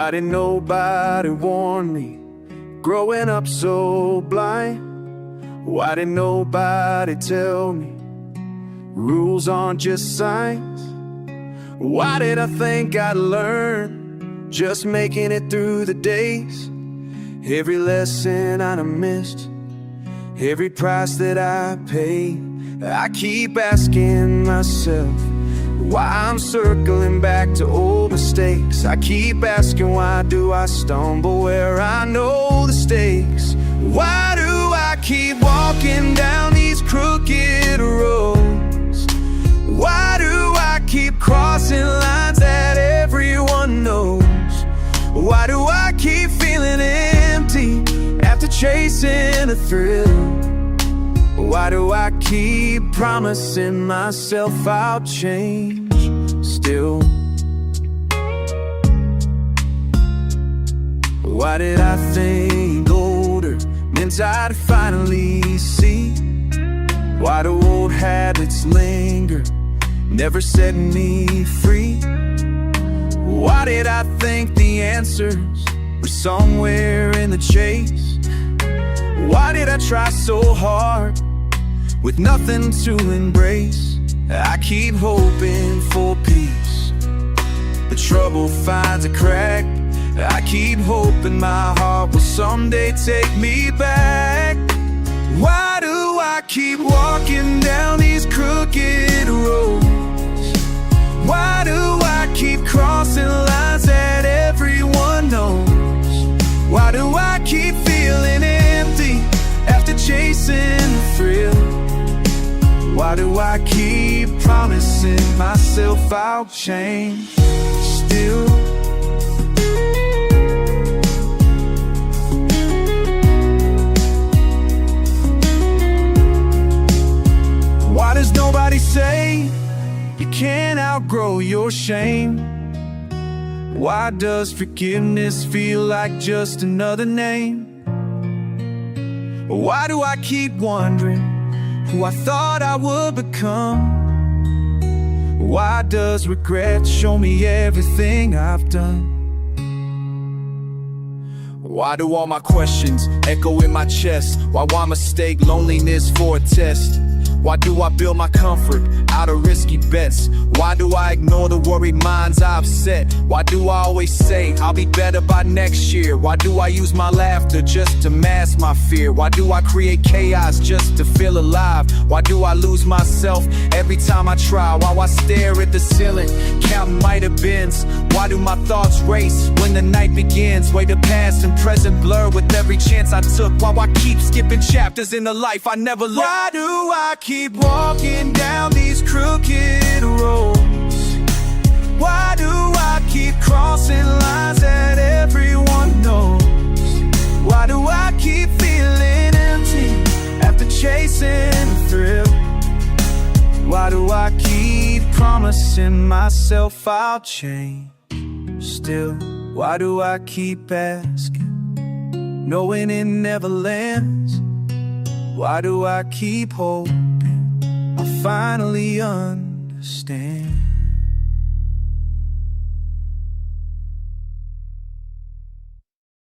Why didn't nobody warn me, growing up so blind? Why didn't nobody tell me rules aren't just signs? Why did I think I'd learn just making it through the days? Every lesson I missed, every price that I paid, I keep asking myself why I'm circling back to old mistakes. I keep asking, why do I stumble where I know the stakes? Why do I keep walking down these crooked roads? Why do I keep crossing lines that everyone knows? Why do I keep feeling empty after chasing a thrill? Why do I keep promising myself I'll change still? Why did I think older meant I'd finally see? Why do old habits linger, never setting me free? Why did I think the answers were somewhere in the chase? Why did I try so hard with nothing to embrace? I keep hoping for peace, but trouble finds a crack. I keep hoping my heart will someday take me back. Why do I keep walking down these crooked roads? Why do I keep crossing lines that everyone knows? Why do I keep feeling empty after chasing the thrill? Why do I keep promising myself I'll change still? Why does nobody say you can't outgrow your shame? Why does forgiveness feel like just another name? Why do I keep wondering who I thought I would become? Why does regret show me everything I've done? Why do all my questions echo in my chest? Why mistake loneliness for a test? Why do I build my comfort out of risky bets? Why do I ignore the worried minds I've set? Why do I always say I'll be better by next year? Why do I use my laughter just to mask my fear? Why do I create chaos just to feel alive? Why do I lose myself every time I try? Why I stare at the ceiling, counting might have beens? Why do my thoughts race when the night begins? Way the past and present blur with every chance I took. Why I keep skipping chapters in the life I never lived? Why do I keep walking down these crooked roads? Why do I keep crossing lines that everyone knows? Why do I keep feeling empty after chasing the thrill? Why do I keep promising myself I'll change still? Why do I keep asking, knowing it never lands? Why do I keep hoping I'll finally understand?